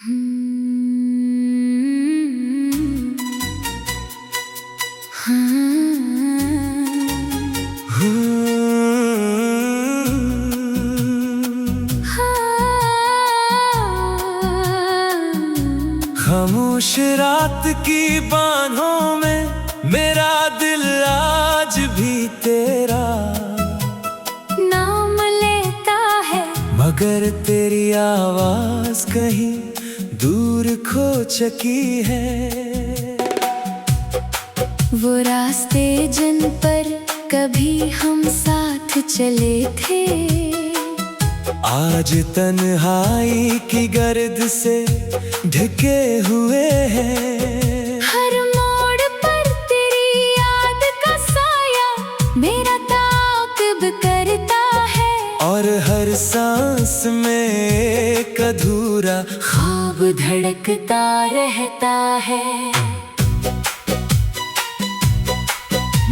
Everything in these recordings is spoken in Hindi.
हम्म, खामोश रात की बाहों में मेरा दिल आज भी तेरा नाम लेता है, मगर तेरी आवाज कहीं दूर खो चुकी है। वो रास्ते जिन पर कभी हम साथ चले थे, आज तन्हाई की गर्द से ढके हुए हैं। हर मोड़ पर तेरी याद का साया मेरा ताक़िब करता है, और हर सांस में एक अधूरा ख्वाब धड़कता रहता है।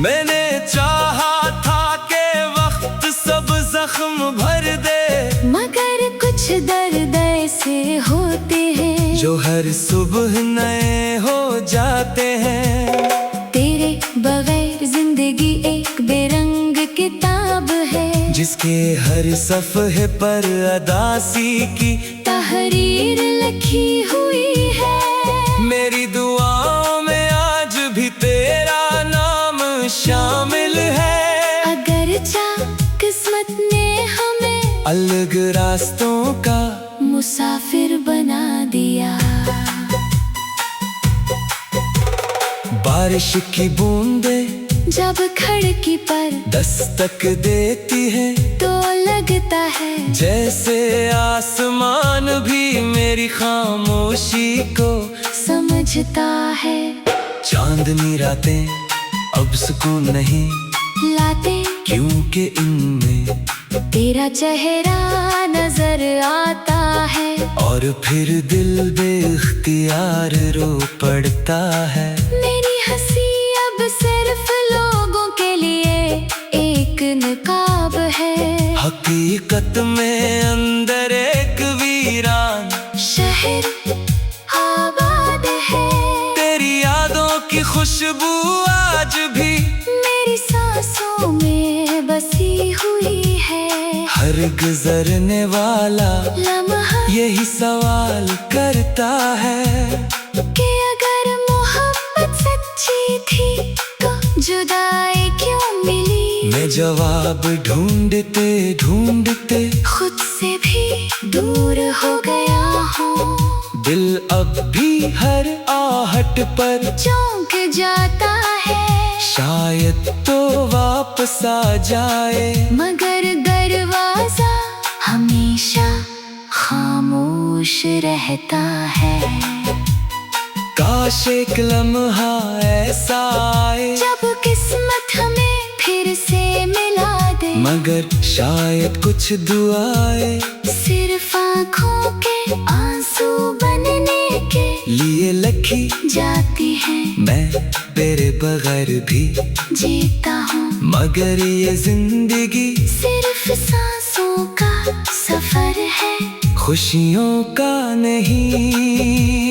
मैंने चाहा था कि वक्त सब जख्म भर दे, मगर कुछ दर्द ऐसे होते हैं जो हर सुबह नए हो जाते हैं। तेरे बगैर जिंदगी एक बेरंग किताब है, जिसके हर सफ़े पर अदासी की तहरीर लिखी हुई है। मेरी दुआओं में आज भी तेरा नाम शामिल है। अगर चाह किस्मत ने हमें अलग रास्तों का मुसाफिर बना दिया। बारिश की बूंदें जब खिड़की पर दस्तक देती है, तो लगता है जैसे आसमान भी मेरी खामोशी को समझता है। चांदनी रातें अब सुकून नहीं लाते क्योंकि इनमें तेरा चेहरा नजर आता है, और फिर दिल बेइख्तियार रो पड़ता है। मेरी हंसी अब सिर्फ लोगों के लिए एक नकाब है। हकीकत में अंदर एक वीरान शहर आबाद है, तेरी यादों की खुशबू आज भी मेरी सांसों में बसी हुई है। हर गुजरने वाला लम्हा यही सवाल करता है कि अगर मोहब्बत सच्ची थी तो जुदाई क्यों मिली। मैं जवाब ढूंढते ढूंढते खुद से भी दूर हो गया हूँ, दिल अब भी हर आहट पर चौंक जाता है। शायद तो वापस आ जाए, मगर दरवाजा हमेशा खामोश रहता है। काश एक लम्हा ऐसा आए जब किस्मत हमें फिर से मिला दे, मगर शायद कुछ दुआएं सिर्फ आँखों के आंसू बनने के लिए लिखी जाती हैं। मैं तेरे बगैर भी जीता हूँ, मगर ये जिंदगी सिर्फ सांसों का सफर है, खुशियों का नहीं।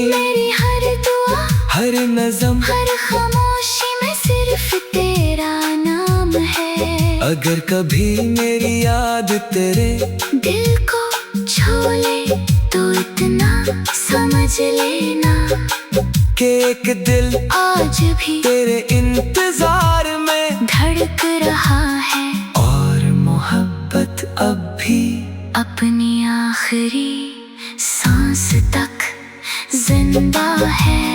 मेरी हर दुआ हर नज़म हर खामोशी में सिर्फ तेरा नाम है। अगर कभी मेरी याद तेरे दिल को छू ले तो इतना समझ लेना कि एक दिल आज भी तेरे इंतजार में धड़क रहा है, और मोहब्बत अब भी अपनी आखिरी सांस तक जिंदा है।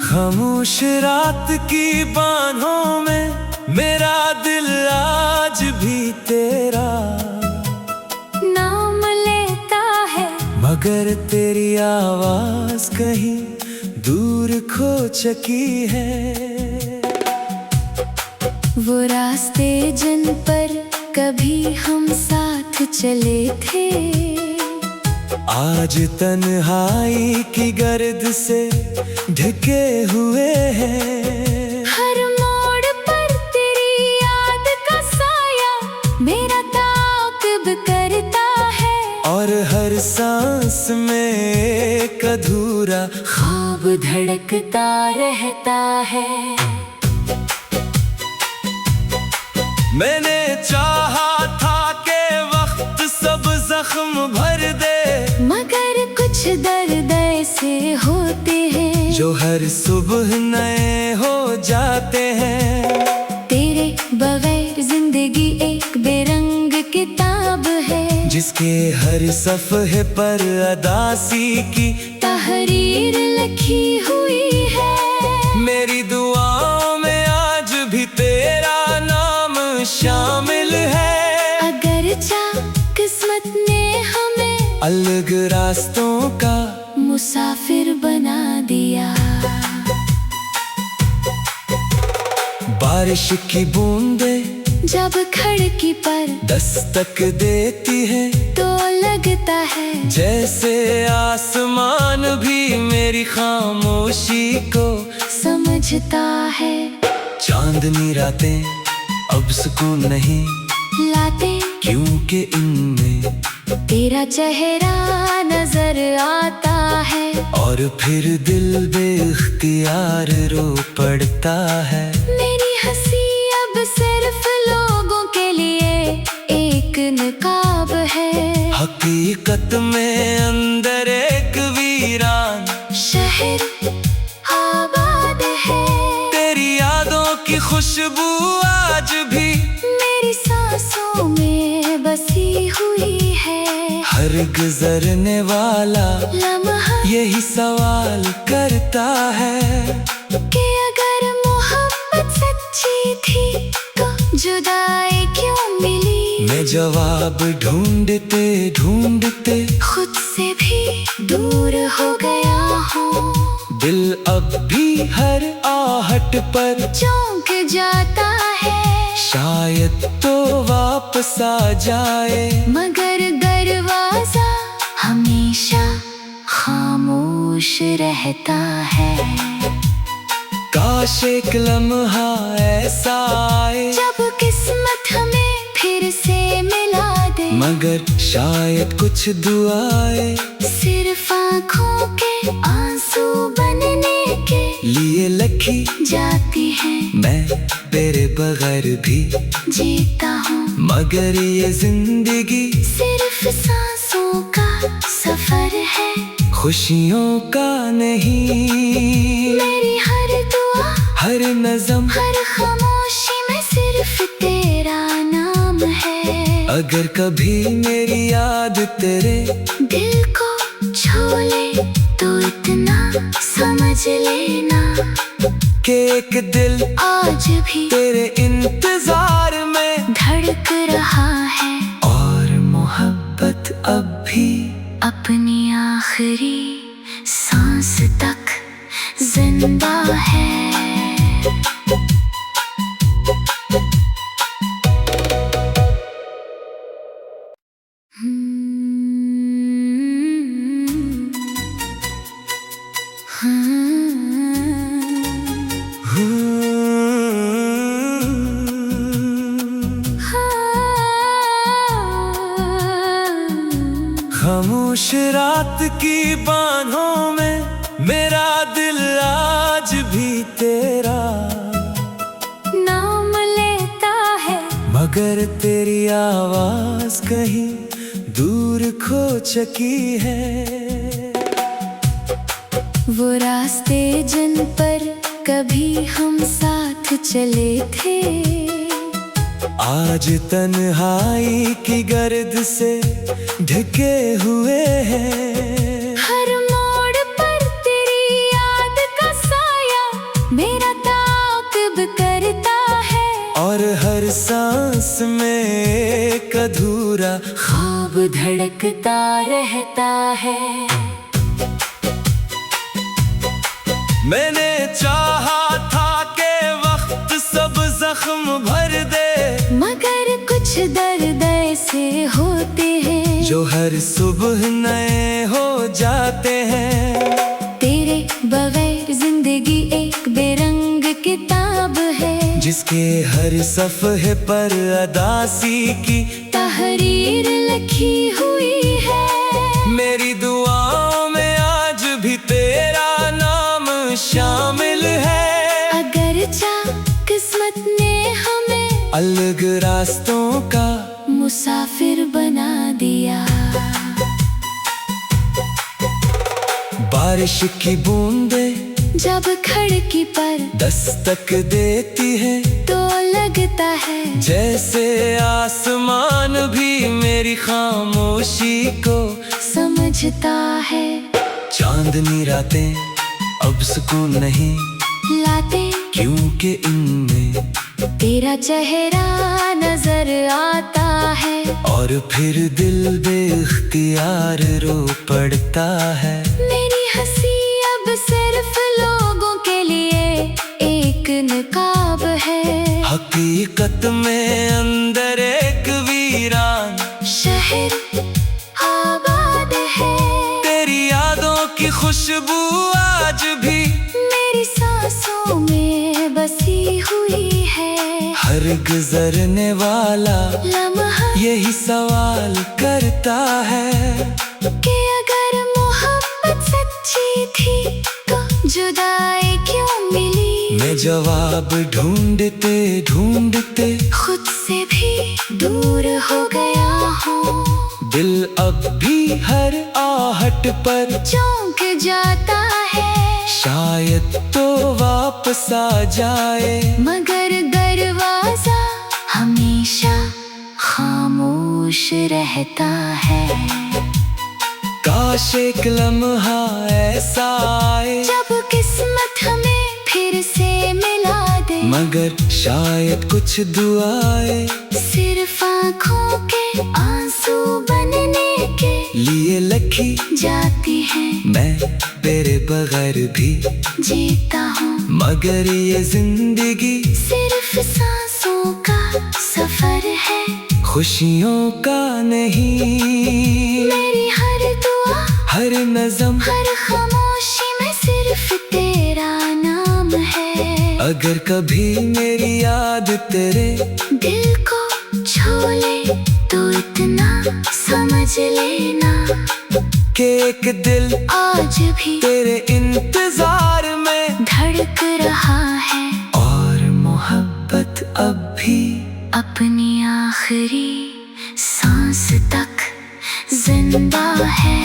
खामोश रात की बाहों में मेरा दिल आज भी तेरा नाम लेता है, मगर तेरी आवाज कहीं दूर खो चुकी है। वो रास्ते जिन पर कभी हम साथ चले थे, आज तन्हाई की गर्द से ढके हुए हैं। हर मोड़ पर तेरी याद का साया मेरा ताक़िब करता है, और हर सांस में एक अधूरा ख्वाब धड़कता रहता है। मैंने चाहा था कि वक्त सब जख्म भर दे, मगर कुछ दर्द ऐसे होते हैं जो हर सुबह नए हो जाते हैं। तेरे बगैर जिंदगी एक बेरंग किताब है, जिसके हर सफ़े पर अदासी की तहरीर लिखी हुई है। मेरी दुआओं में आज भी तेरा नाम शामिल है। अगर चाह किस्मत ने हमें अलग रास्तों का मुसाफिर बना दिया, बारिश की बूंदें जब खिड़की पर दस्तक देती है, तो लगता है जैसे आसमान भी मेरी खामोशी को समझता है। चांदनी रातें अब सुकून नहीं लाते क्योंकि इनमें तेरा चेहरा नजर आता है, और फिर दिल बेइख्तियार रो पड़ता है। मेरी हंसी अब सिर्फ लोगों के लिए एक नकाब है। हकीकत में अंदर एक वीरान शहर आबाद है, तेरी यादों की खुशबू आज भी मेरी सांसों में बसी हुई है। हर गुजरने वाला लम्हा यही सवाल करता है कि अगर मोहब्बत सच्ची थी तो जुदाई क्यों मिली। मैं जवाब ढूंढते ढूंढते खुद से भी दूर हो गया हूँ, दिल अब भी हर आहट पर चौंक जाता है। शायद तो वापस आ जाए, मगर दरवाजा हमेशा खामोश रहता है। काश एक लम्हा ऐसा आए जब किस्मत हमें फिर से मिला दे, मगर शायद कुछ दुआएं सिर्फ आँखों के आंसू बनने के लिए लिखी जाती हैं। मैं तेरे बगैर भी जीता हूँ, मगर ये जिंदगी सिर्फ सांसों का सफर है, खुशियों का नहीं। मेरी हर दुआ हर नज़म हर खामोशी में सिर्फ तेरा नाम है। अगर कभी मेरी याद तेरे दिल को छू ले तो इतना समझ लेना कि एक दिल आज भी तेरे इंतजार में धड़क रहा है, और मोहब्बत अब भी अपनी आखिरी सांस तक जिंदा है। खामोश रात की बाहों में मेरा दिल आज भी तेरा नाम लेता है, मगर तेरी आवाज कहीं दूर खो चुकी है। वो रास्ते जिन पर कभी हम साथ चले थे, आज तन्हाई की गर्द से ढके हुए हैं। हर मोड़ पर तेरी याद का साया मेरा ताक़िब करता है, और हर सांस में एक अधूरा ख्वाब धड़कता रहता है। मैंने चाहा था कि वक्त सब जख्म भर दे, मगर कुछ दर्द ऐसे होते हैं जो हर सुबह नए हो जाते हैं। तेरे बगैर जिंदगी एक बेरंग किताब है, जिसके हर सफ़े पर अदासी की तहरीर लिखी हुई है। मेरी दुआओं में आज भी तेरा नाम शामिल है। अगर चाह किस्मत ने हमें अलग रास्तों का मुसाफिर बना दिया। बारिश की बूंदे जब खिड़की पर दस्तक देती है, तो लगता है जैसे आसमान भी मेरी खामोशी को समझता है। चांदनी रातें अब सुकून नहीं लाते, क्योंकि इनमें तेरा चेहरा नजर आता है। और फिर दिल बेख्तियार रो पड़ता है। मेरी हंसी अब सिर्फ लोगों के लिए एक नकाब है। हकीकत में अंदर एक वीरान शहर आबाद है। तेरी यादों की खुशबू आज भी मेरी सांसों में बसी हुई है। हर गुजरने वाला लम्हा यही सवाल करता है कि अगर मोहब्बत सच्ची थी तो जुदाई क्यों मिली। मैं जवाब ढूंढते ढूंढते खुद से भी दूर हो गया हूँ। दिल अब भी हर आहट पर चौंक जाता है। शायद तो वापस आ जाए, मगर दरवाजा हमेशा खामोश रहता है। काश एक लम्हा ऐसा आए जब किस्मत हमें फिर से मिला दे, मगर शायद कुछ दुआएं सिर्फ आँखों के आंसू बनने के लिए लिखी जाती हैं। मैं तेरे बगैर भी जीता हूँ, मगर ये जिंदगी सिर्फ सांसों का सफर है, खुशियों का नहीं। मेरी हर दुआ हर नज़म हर खामोशी में सिर्फ तेरा नाम है। अगर कभी मेरी याद तेरे दिल को छू ले तो इतना समझ लेना कि एक दिल आज भी तेरे इंतजार में धड़क रहा है। और मोहब्बत अब भी अपनी आखिरी सांस तक जिंदा है।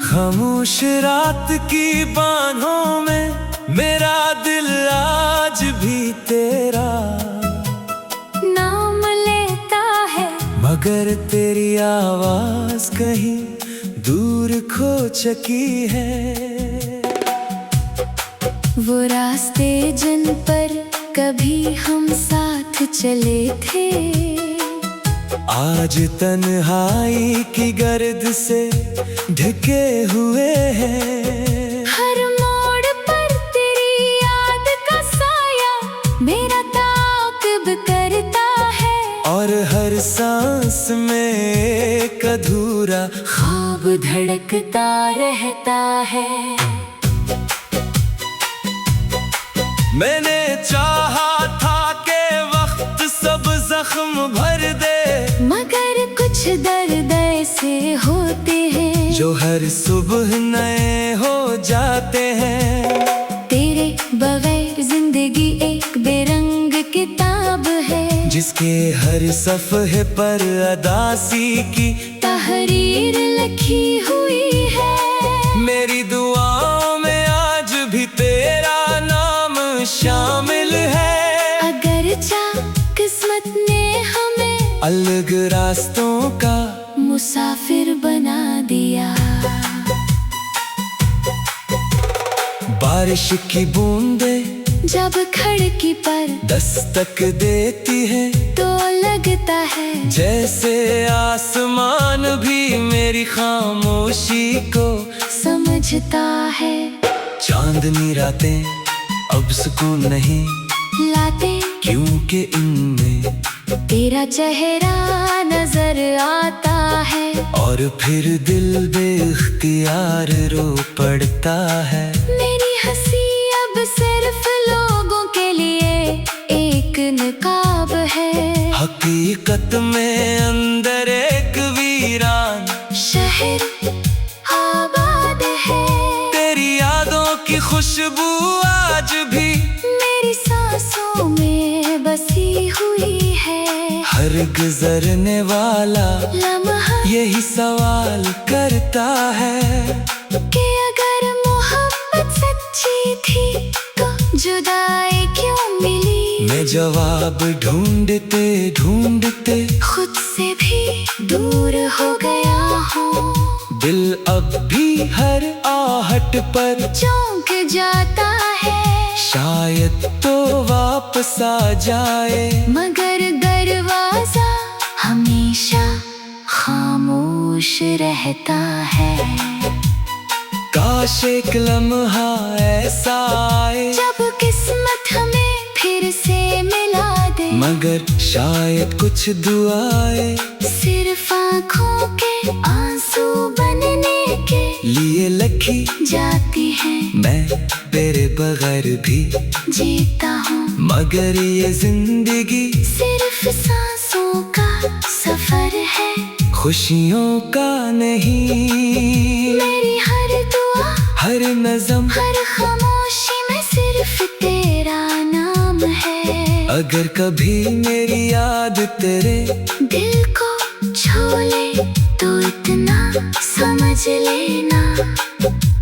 खामोश रात की बाहों में मेरा दिल आज भी तेरा नाम लेता है, मगर तेरी आवाज कहीं दूर खो चुकी है। वो रास्ते जिन पर कभी हम साथ चले थे, आज तन्हाई की गर्द से ढके हुए हैं। हर मोड़ पर तेरी याद का साया मेरा ताक़िब करता है। और हर सांस में एक अधूरा ख्वाब धड़कता रहता है। मैंने चाहा था कि वक्त सब जख्म भर दे, मगर कुछ दर्द ऐसे होते हैं जो हर सुबह नए हो जाते हैं। तेरे बगैर जिंदगी एक बेरंग किताब है, जिसके हर सफ़े पर अदासी की तहरीर लिखी हुई है। मेरी दुआओं में आज भी तेरा नाम शामिल है। अगर चाह किस्मत ने हमें अलग रास्तों का मुसाफिर बना दिया। बारिश की बूंदे जब खिड़की पर दस्तक देती है तो लगता है जैसे आसमान भी मेरी खामोशी को समझता है। चांदनी रातें अब सुकून नहीं लाते क्योंकि इनमें तेरा चेहरा नजर आता है। और फिर दिल बेइख्तियार रो पड़ता है। मेरी हंसी अब सिर्फ लोगों के लिए एक नकाब है। हकीकत में अंदर एक वीरान शहर आबाद है। तेरी यादों की खुशबू आज भी मेरी सांसों में बसी हुई है। हर गुजरने वाला लम्हा यही सवाल करता है कि अगर मोहब्बत सच्ची थी तो जुदाई क्यों मिली। मैं जवाब ढूंढते ढूंढते खुद से भी दूर हो गया हूँ। दिल अब भी हर आहट पर चौंक जाता है। शायद तो वापस आ जाए मगर दरवाजा हमेशा खामोश रहता है। काश एक लम्हा ऐसा आए जब किस्मत हमें फिर से मिला दे। मगर शायद कुछ दुआएं सिर्फ आँखों के आंसू बनने के लिए लिखी जाती हैं। मैं तेरे बगैर भी जीता हूँ मगर ये जिंदगी सिर्फ सांसों का सफर है। खुशियों का नहीं। मेरी हर दुआ हर नज़म हर खामोशी में सिर्फ तेरा नाम है। अगर कभी मेरी याद तेरे दिल को छू ले तो इतना समझ लेना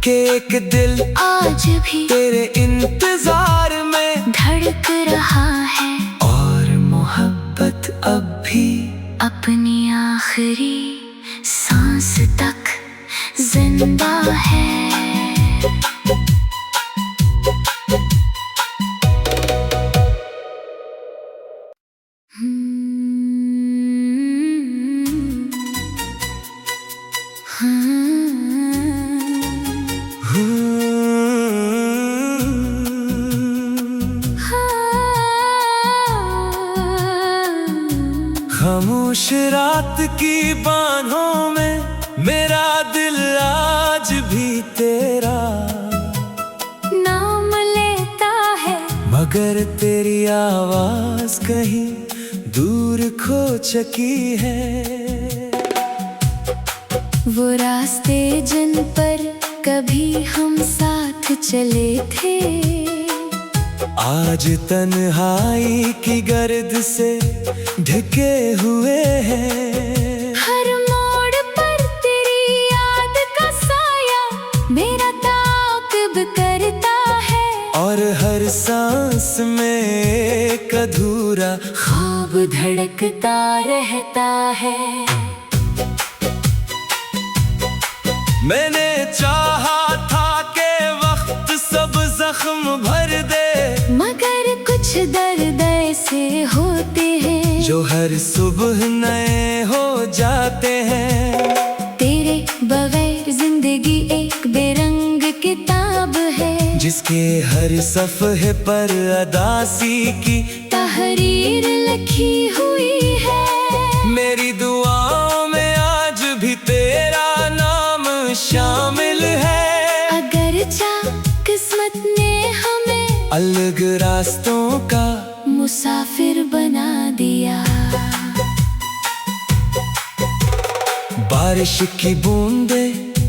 कि एक दिल आज भी तेरे इंतजार में धड़क रहा है। और मोहब्बत अब भी अपनी आखिरी सांस तक जिंदा है। खामोश रात की बाहों में मेरा दिल आज भी तेरा नाम लेता है। मगर तेरी आवाज कहीं दूर खो चुकी है। वो रास्ते जिन पर कभी हम साथ चले थे आज तन्हाई की गर्द से ढके हुए हैं। हर मोड़ पर तेरी याद का साया मेरा ताक़िब करता है। और हर सांस में एक अधूरा ख्वाब धड़कता रहता है। मैंने चाहा था कि वक्त सब जख्म भर दे मगर कुछ दर्द ऐसे होते हैं जो हर सुबह नए हो जाते हैं। तेरे बगैर जिंदगी एक बेरंग किताब है जिसके हर सफ़े पर अदासी की तहरीर लिखी हुई है। मेरी दुआओं में आज भी तेरा नाम शामिल है। अगर चाह किस्मत ने हमें अलग रास्तों का मुसाफिर बना दिया। बारिश की बूंदे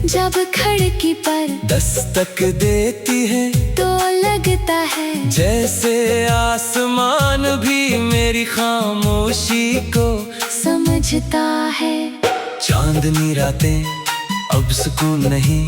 जब खिड़की पर दस्तक देती है तो लगता है जैसे आसमान भी मेरी खामोशी को समझता है। चांदनी रातें अब सुकून नहीं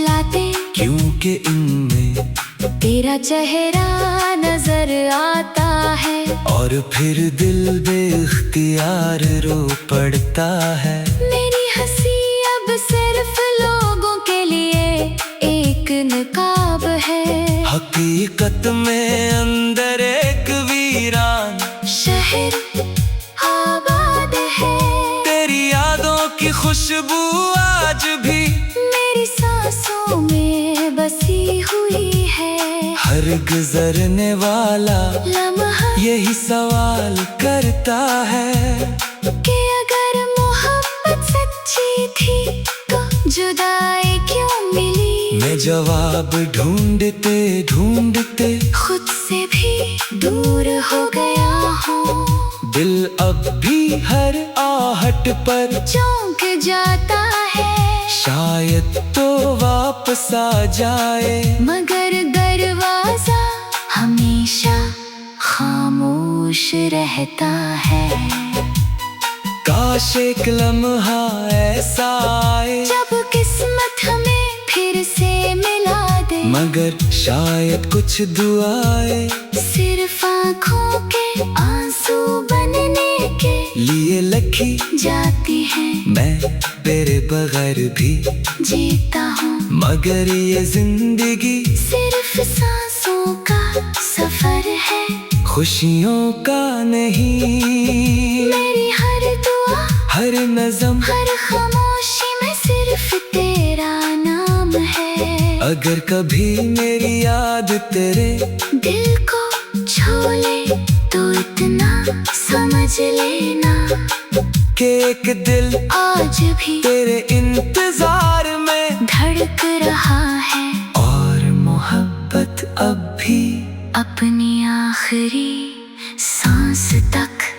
लाते क्योंकि इनमें तेरा चेहरा नजर आता है। और फिर दिल बेइख्तियार रो पड़ता है। मेरी हंसी अब सिर्फ लोगों के लिए एक नकाब है। गुजरने वाला लम्हा यही सवाल करता है कि अगर मोहब्बत सच्ची थी तो जुदाई क्यों मिली। मैं जवाब ढूंढते ढूंढते खुद से भी दूर हो गया हूँ। दिल अब भी हर आहट पर चौंक जाता है, शायद तो वापस आ जाए, मगर दरवाजा हमेशा खामोश रहता है। काश एक लम्हा ऐसा आए जब किस्मत हमें फिर से मिला दे, मगर शायद कुछ दुआएं सिर्फ आँखों के आंसू बनने के लिए लिखी जाती हैं। मैं तेरे बगैर भी जीता हूँ, मगर ये जिंदगी सिर्फ सांसों का सफर है, खुशियों का नहीं। मेरी हर दुआ हर नज़म हर खामोशी में सिर्फ तेरा नाम है। अगर कभी मेरी याद तेरे दिल को छू ले तो इतना समझ लेना कि एक दिल आज भी तेरे इंतजार में धड़क रहा है, और मोहब्बत अब भी अपनी आखिरी सांस तक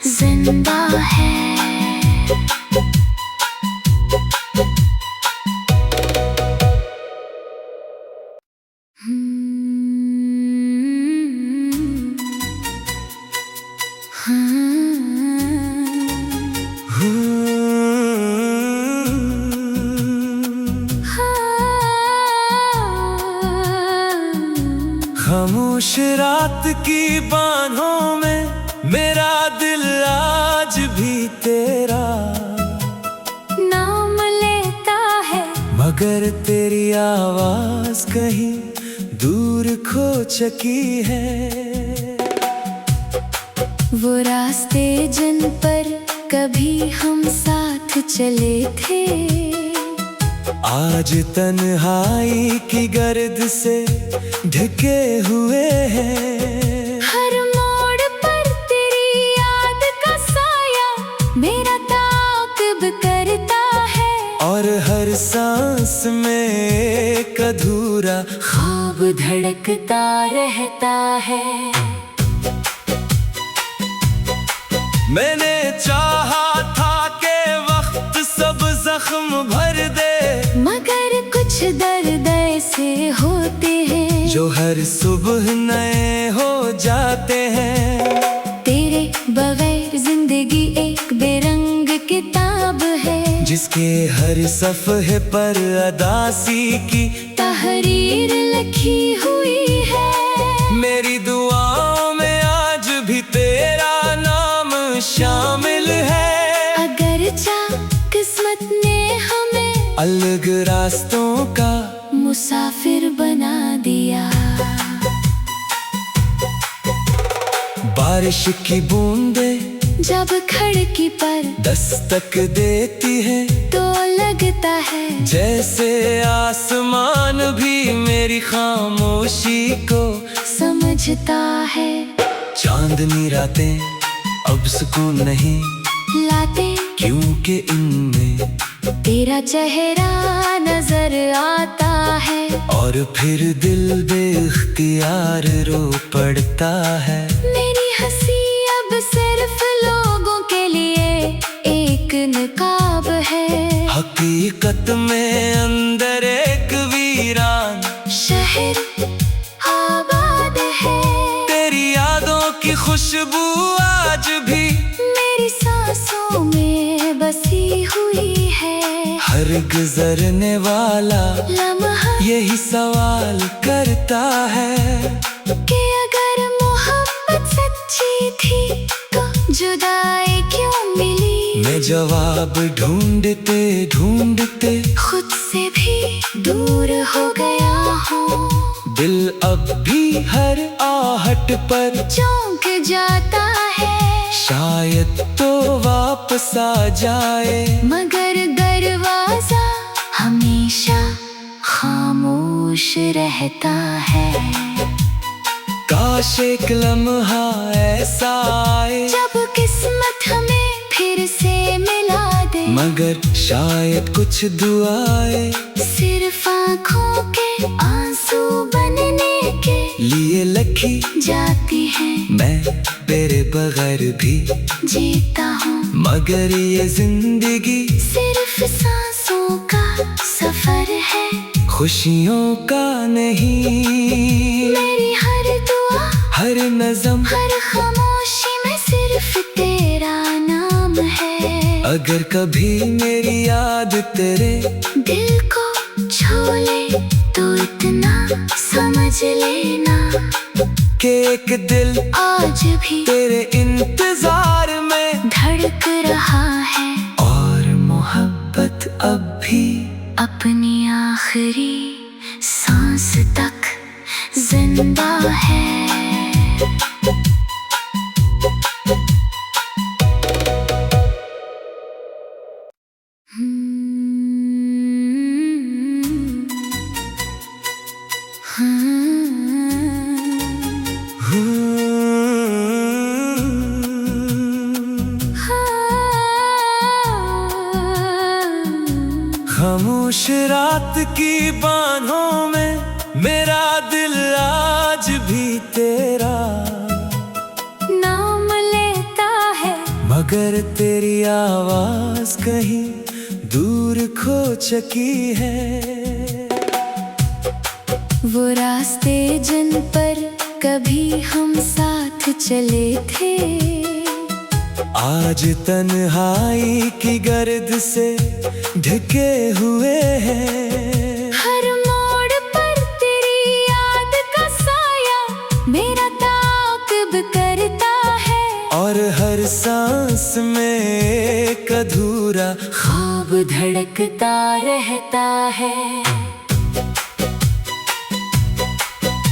जिंदा है। खामोश रात की बाहों में मेरा दिल आज भी तेरा नाम लेता है, मगर तेरी आवाज कहीं दूर खो चुकी है। वो रास्ते जिन पर कभी हम साथ चले थे, आज तन्हाई की गर्द से ढके हुए हैं। हर मोड़ पर तेरी याद का साया मेरा ताक़िब करता है, और हर सांस में एक अधूरा ख्वाब धड़कता रहता है। मैंने चाहा था कि वक्त सब जख्म भर दे, मगर कुछ दर्द ऐसे होते हैं जो हर सुबह नए हो जाते हैं। तेरे बगैर जिंदगी एक बेरंग किताब है, जिसके हर सफ़े पर अदासी की तहरीर लिखी हुई है। मेरी दुआओं में आज भी तेरा नाम शामिल है। अगर चाह किस्मत ने हमें अलग रास्तों का मुसाफिर बना दिया, बारिश की बूंदें जब खिड़की पर दस्तक देती है, तो लगता है जैसे आसमान भी मेरी खामोशी को समझता है। चांदनी रातें अब सुकून नहीं लाते क्योंकि इनमें तेरा चेहरा नजर आता है, और फिर दिल बेख्तियार रो पड़ता है। मेरी हंसी अब सिर्फ लोगों के लिए एक नकाब है, हकीकत में अंदर एक वीरान शहर आबाद है। तेरी यादों की खुशबू आज भी मेरी सांसों में बसी हुई है, हर गुजरने वाला लम्हा यही सवाल करता है कि अगर मोहब्बत सच्ची थी तो जुदाई क्यों मिली। मैं जवाब ढूंढते ढूंढते खुद से भी दूर हो गया हूँ, दिल अब भी हर आहट पर चौंक जाता है, शायद तो वापस आ जाए, मगर दरवाजा हमेशा खामोश रहता है। काश एक लम्हा ऐसा आए जब किस्मत हमें फिर से मिला दे, मगर शायद कुछ दुआएं सिर्फ आँखों के आंसू बनने के लिए लिखी जाती हैं। मैं तेरे बगैर भी जीता हूँ मगर ये जिंदगी सिर्फ सांसों का सफर है, खुशियों का नहीं। मेरी हर दुआ हर नज़म हर खामोशी में सिर्फ तेरा नाम है। अगर कभी मेरी याद तेरे दिल को छू ले तो इतना समझ लेना कि एक दिल आज भी तेरे इंतजार में धड़क रहा है, और मोहब्बत अब भी अपनी आखिरी सांस तक जिंदा है। खामोश रात की बाहों में मेरा दिल आज भी तेरा नाम लेता है, मगर तेरी आवाज कहीं दूर खो चुकी है। वो रास्ते जिन पर कभी हम साथ चले थे, आज तन्हाई की गर्द से ढके हुए हैं। हर मोड़ पर तेरी याद का साया मेरा ताक़िब करता है, और हर सांस में एक अधूरा ख्वाब धड़कता रहता है।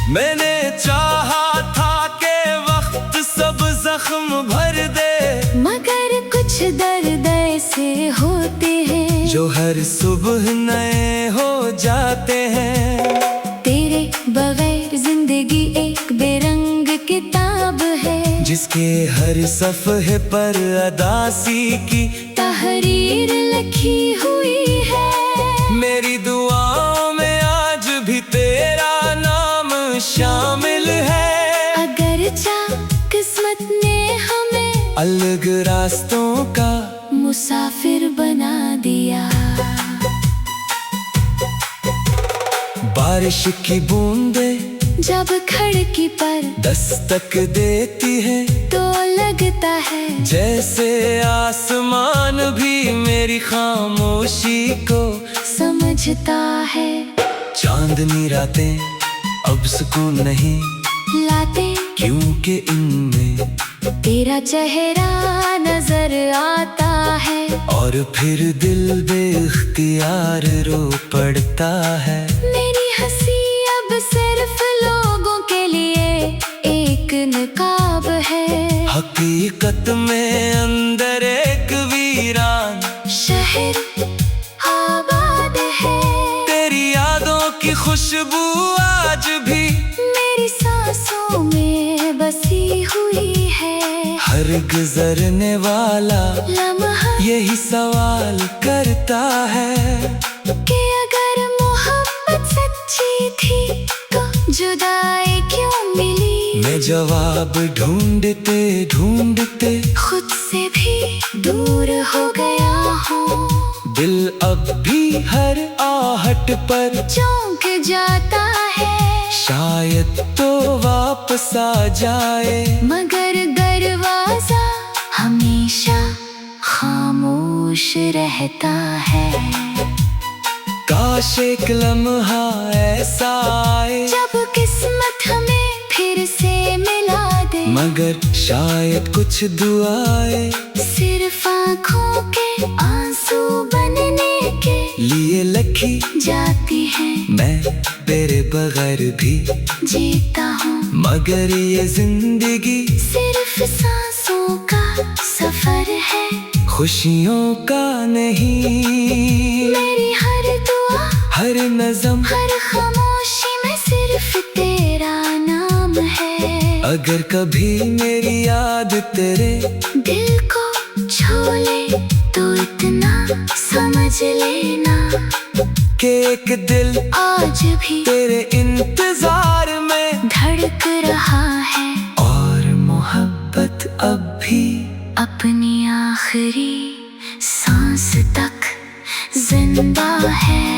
मैंने चाहा था कि वक्त सब जख्म भर दे, मगर कुछ दर्द ऐसे होते हैं जो हर सुबह नए हो जाते हैं। तेरे बगैर जिंदगी एक बेरंग किताब है, जिसके हर सफ़े पर अदासी की तहरीर लिखी हुई है। मेरी दुआओं में आज भी तेरा नाम शामिल है। अगर चाह किस्मत ने हमें अलग रास्तों का मुसाफिर बना दिया, बारिश की बूंदें जब खिड़की पर दस्तक देती है, तो लगता है जैसे आसमान भी मेरी खामोशी को समझता है। चांदनी रातें अब सुकून नहीं लाते क्योंकि इनमें तेरा चेहरा नजर आता है, और फिर दिल बेख्तियार रो पड़ता है। मेरी हंसी अब सिर्फ लोगों के लिए एक नकाब है, हकीकत में अंदर एक वीरान शहर आबाद है। तेरी यादों की खुशबू आज भी मेरी सांसों में बसी हुई है, हर गुजरने वाला लम्हा यही सवाल करता है कि अगर मोहब्बत सच्ची थी तो जुदाई क्यों मिली। मैं जवाब ढूंढते ढूंढते खुद से भी दूर हो गया हूँ, दिल अब भी हर आहट पर चौंक जाता है। शायद तो वापस आ जाए, मगर दरवाजा हमेशा खामोश रहता है। काश एक लम्हा ऐसा आए जब किस्मत हमें फिर से मिला दे, मगर शायद कुछ दुआएं सिर्फ आँखों के आंसू बनने के लिए लिखी जाती हैं। मैं तेरे बगैर भी जीता हूँ मगर ये जिंदगी सिर्फ सांसों का सफर है, खुशियों का नहीं। मेरी हर दुआ हर नज़म हर खामोशी में सिर्फ तेरा नाम है। अगर कभी मेरी याद तेरे दिल को छू ले तो इतना समझ लेना कि एक दिल आज भी तेरे इंतजार में धड़क रहा है, और मोहब्बत अब भी अपनी आखिरी सांस तक जिंदा है।